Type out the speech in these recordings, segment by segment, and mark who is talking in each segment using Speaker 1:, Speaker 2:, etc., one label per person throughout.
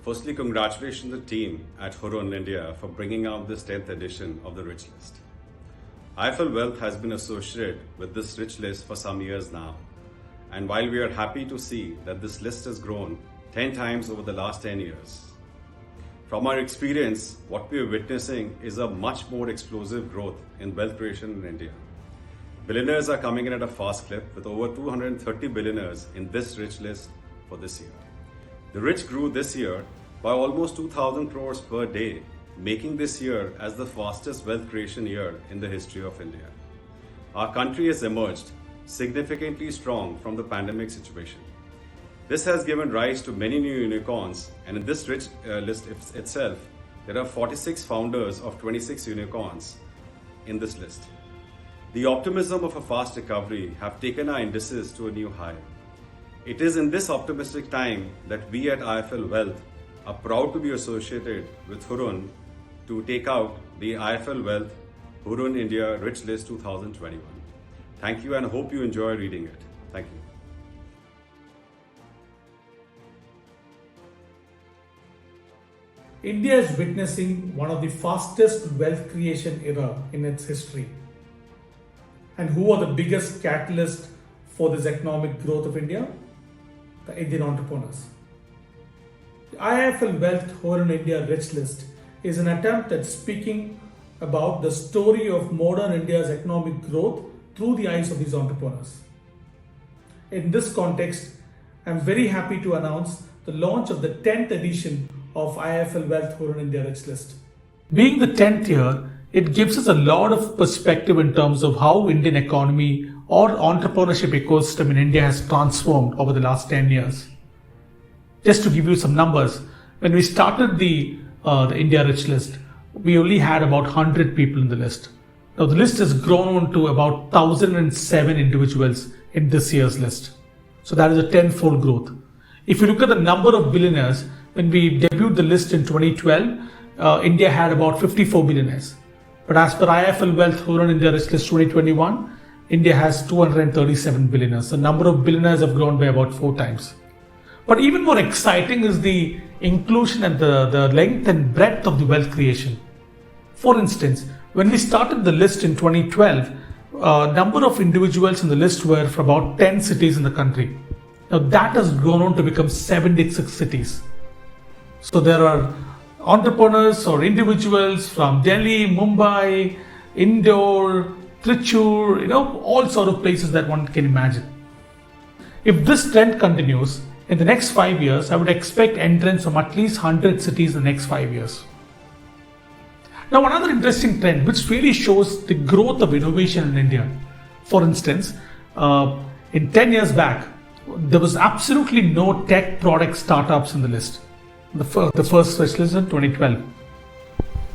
Speaker 1: Firstly, congratulations to the team at Hurun India for bringing out this 10th edition of the Rich List. IIFL Wealth has been associated with this rich list for some years now. And while we are happy to see that this list has grown 10 times over the last 10 years, from our experience, what we are witnessing is a much more explosive growth in wealth creation in India. Billionaires are coming in at a fast clip with over 230 billionaires in this rich list for this year. The rich grew this year by almost 2,000 crores per day, making this year as the fastest wealth creation year in the history of India. Our country has emerged significantly strong from the pandemic situation. This has given rise to many new unicorns, and in this rich list itself, there are 46 founders of 26 unicorns in this list. The optimism of a fast recovery have taken our indices to a new high. It is in this optimistic time that we at IIFL Wealth are proud to be associated with Hurun to take out the IIFL Wealth Hurun India Rich List 2021. Thank you and hope you enjoy reading it. Thank you.
Speaker 2: India is witnessing one of the fastest wealth creation era in its history. And who are the biggest catalysts for this economic growth of India? The Indian entrepreneurs. The IIFL Wealth Hurun India Rich List is an attempt at speaking about the story of modern India's economic growth through the eyes of these entrepreneurs. In this context, I am very happy to announce the launch of the 10th edition of IIFL Wealth Hurun India Rich List. Being the 10th year, it gives us a lot of perspective in terms of how Indian economy or entrepreneurship ecosystem in India has transformed over the last 10 years. Just to give you some numbers, when we started the India Rich List, we only had about 100 people in the list. Now the list has grown to about 1,007 individuals in this year's list. So that is a tenfold growth. If you look at the number of billionaires, when we debuted the list in 2012, India had about 54 billionaires. But as per IIFL Wealth Hurun India Rich List 2021, India has 237 billionaires. The number of billionaires have grown by about 4 times. But even more exciting is the inclusion and the length and breadth of the wealth creation. For instance, when we started the list in 2012, number of individuals in the list were from about 10 cities in the country. Now that has grown on to become 76 cities. So there are entrepreneurs or individuals from Delhi, Mumbai, Indore, Trichur, all sort of places that one can imagine. If this trend continues, in the next 5 years, I would expect entrants from at least 100 cities in the next 5 years. Now, another interesting trend which really shows the growth of innovation in India. For instance, in 10 years back, there was absolutely no tech product startups in the list. The first list in 2012.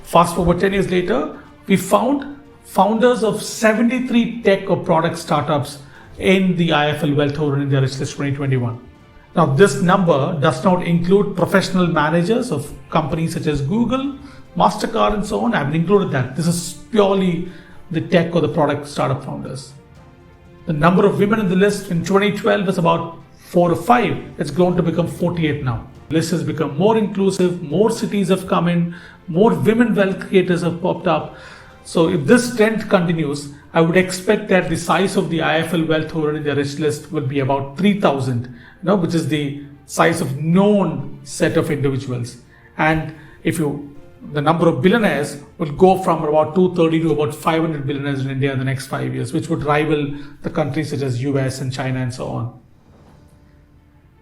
Speaker 2: Fast forward 10 years later, we found founders of 73 tech or product startups in the IIFL Wealth Hurun India Rich List 2021. Now, this number does not include professional managers of companies such as Google, MasterCard, and so on. I haven't included that. This is purely the tech or the product startup founders. The number of women in the list in 2012 was about 4 or 5. It's grown to become 48 now. The list has become more inclusive, more cities have come in, more women wealth creators have popped up. So if this trend continues, I would expect that the size of the IIFL Wealth Hurun India Rich List will be about 3,000, which is the size of known set of individuals. And the number of billionaires will go from about 230 to about 500 billionaires in India in the next 5 years, which would rival the countries such as US and China and so on.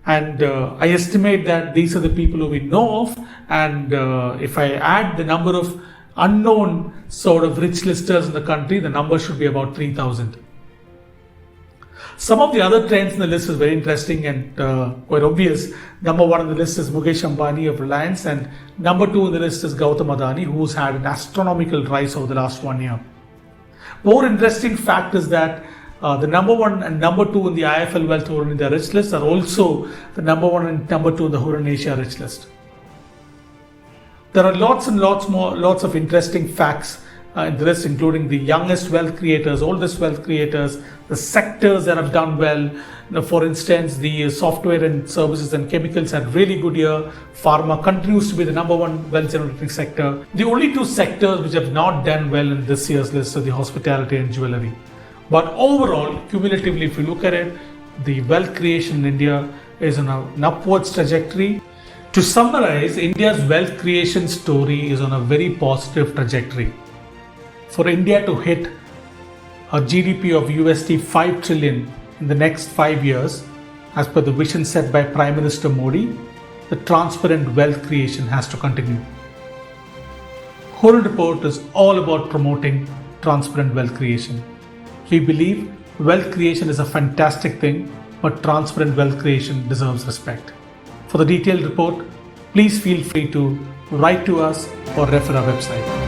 Speaker 2: And I estimate that these are the people who we know of, and if I add the number of unknown sort of rich listers in the country, the number should be about 3,000. Some of the other trends in the list is very interesting and quite obvious. Number 1 on the list is Mukesh Ambani of Reliance, and number 2 on the list is Gautam Adani, who's had an astronomical rise over the last 1 year. More interesting fact is that the number 1 and number 2 in the IIFL Wealth Hurun India Rich List are also the number 1 and number 2 in the Hurun Asia Rich List. There are lots and lots of interesting facts the list including the youngest wealth creators, oldest wealth creators, the sectors that have done well. For instance, the software and services and chemicals had really good year. Pharma continues to be the number one wealth generating sector. The only two sectors which have not done well in this year's list are the hospitality and jewelry. But overall, cumulatively, if you look at it, the wealth creation in India is on an upwards trajectory. To summarize, India's wealth creation story is on a very positive trajectory. For India to hit a GDP of USD 5 trillion in the next 5 years, as per the vision set by Prime Minister Modi, the transparent wealth creation has to continue. Hurun Report is all about promoting transparent wealth creation. We believe wealth creation is a fantastic thing, but transparent wealth creation deserves respect. For the detailed report, please feel free to write to us or refer our website.